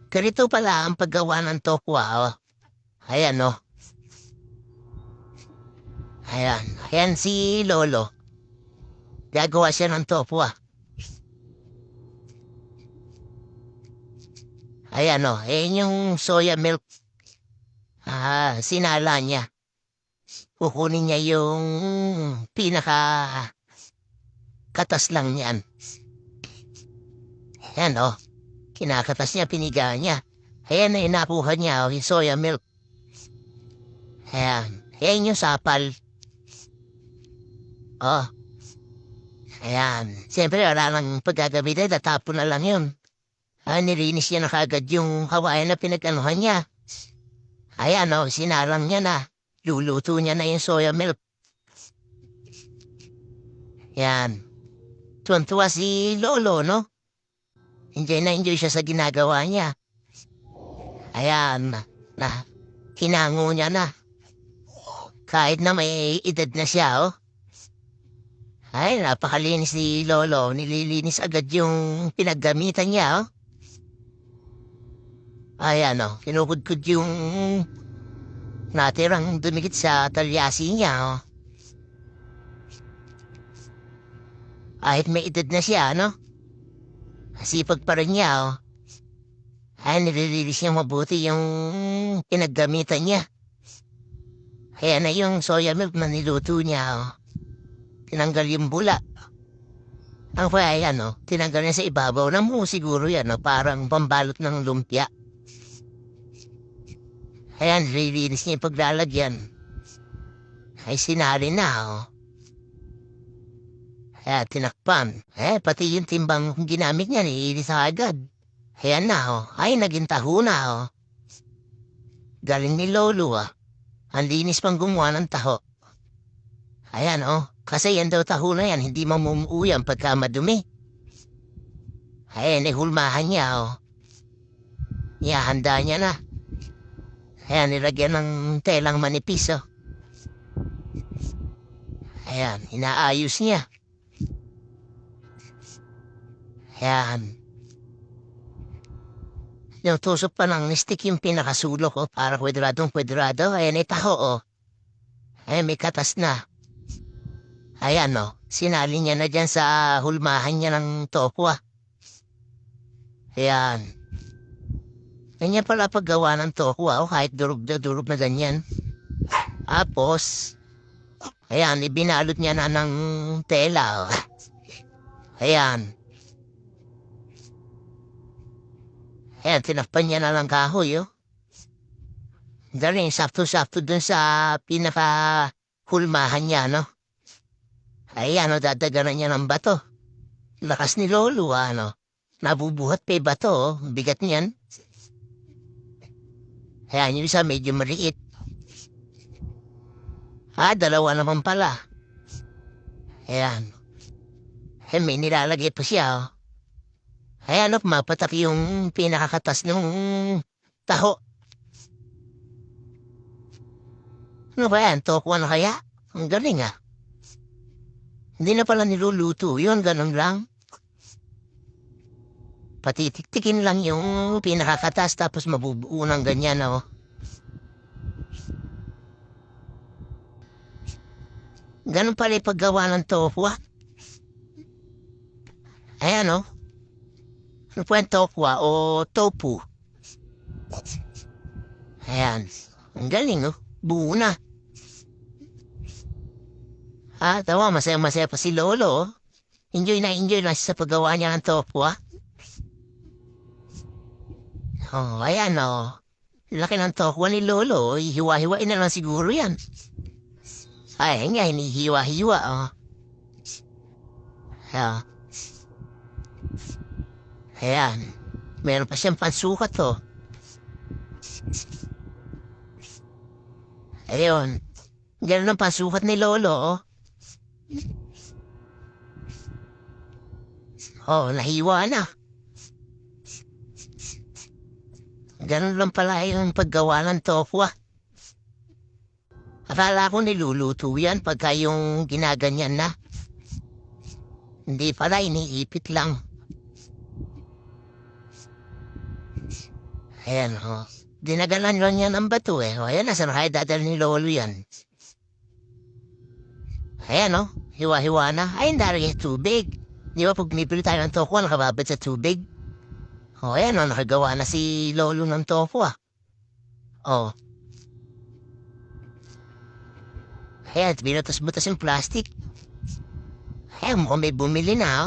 Ganito pala ang paggawa ng tokwa, oh. Ayan, oh. Ayan. Ayan si Lolo. Gagawa siya ng tokwa. Ayan, oh. Ayan yung soya milk. Sinala niya. Kukunin niya yung pinaka katas lang niyan. Ayan, oh. Kinakatas niya, piniga niya. Ayan na inakuha niya, oh, yung soya milk. Ayan. Ayan yung sapal. Oh. Ayan. Siyempre, wala nang paggagamitin. Natapon na lang yun. Nilinis niya na kagad yung kawayan na pinag-anuhan niya. Ayan, oh. Sinalang niya na. Luluto niya na yung soya milk. Yan. Tuwan-tuwa si Lolo, no? Enjoy na enjoy siya sa ginagawa niya. Ayan. Hinango niya na. Kahit na may edad na siya, oh. Ay, napakalinis ni Lolo. Nililinis agad yung pinaggamitan niya, oh. Ayan, oh. Kinukudkud yung natirang dumikit sa talyasi niya, oh. Kahit may edad na siya, no? Sipag pa rin niya, oh. Ay, nililinis niya mabuti yung pinaggamitan niya. Kaya na yung soya milk na niluto niya, oh. Tinanggal yung bula. Ang kaya yan, oh. Tinanggal niya sa ibabaw ng mo siguro yan, oh. Parang pambalot ng lumpia. Ayan, nililinis niya yung paglalagyan. Ay, sinari na, oh. Kaya tinakpan. Pati yung timbang ginamit niya, nilinis na agad. Ayan na, oh. Ay, naging taho na, oh. Galing ni Lolo, ah. Ang linis pang gumawa ng taho. Ayan, oh. Kasi yan daw taho na yan, hindi mamumuuyan pagka madumi. Ayan, hulmahan niya, oh. Ihahanda niya na. Ayan, nilagyan ng telang manipis, oh. Ayan, inaayos niya. Ayan. Yung tusok pa ng stick yung pinakasulok, oh, para kwadradong-kwadrado. Ayan, itaho, oh. Ayan, may katas na. Ayan, oh. Sinali niya na dyan sa hulmahan niya ng tokwa. Ayan. Ganyan pala paggawa ng tokwa, oh, kahit durog na ganyan. Tapos, ayan, ibinalot niya na ng tela, oh. Ayan. Ayan, tinakpan niya na ng kahoy, oh. Galing, sakto-sakto dun sa pinaka-hulmahan niya, no? Ayan, oh, dadaganan niya ng bato. Lakas ni Lolo, ano? Nabubuhat pa yung bato, oh. Bigat niyan. Ayan, yung isa medyo maliit. Dalawa naman pala. Ayan. May nilalagay pa siya, oh. Ayan, oh, mapatak yung pinakakatas ng taho. Ano ba yan? Tokwa na kaya? Ang galing, ah. Hindi na pala niluluto yun, ganun lang. Patitiktikin lang yung pinakakatas tapos mabubuo ng ganyan, oh. Ganun pala yung paggawa ng tokwa. Ayan, oh. Ano po yung tokwa o tofu? Ayan. Ang galing, oh. Buo na. Tawa, masaya-masaya pa si Lolo, oh. Enjoy na siya sa paggawa niya ng tokwa. Oh, ayan, oh. Laki ng tokwa ni Lolo, oh. Hiwa-hiwain na lang siguro yan. Ay, nga, hinihiwa-hiwa, oh. Ayan. Ayan. Meron pa siyang pansukat, oh. Ayun. Ganun ang pansukat ni Lolo, oh. Oh, nahiwa na. Ganun lang pala yung paggawa ng tokwa. Akala ko niluluto yan pagka yung ginaganyan na. Hindi pala, iniipit lang. Ayan, oh. Dinagalan lang niya ng bato eh. O, ayan, nasa kaya dadal ni Lolo yan. Ayan, oh. Hiwa-hiwa na. Ay, hindi tubig. Di ba pag bibili tayo ng toko, nakababad sa tubig? O, ayan, oh. Nakagawa na si Lolo ng toko, ah. Oh. Ayan, binutas-butas yung plastic. Ayan, mukhang may bumili na, oh.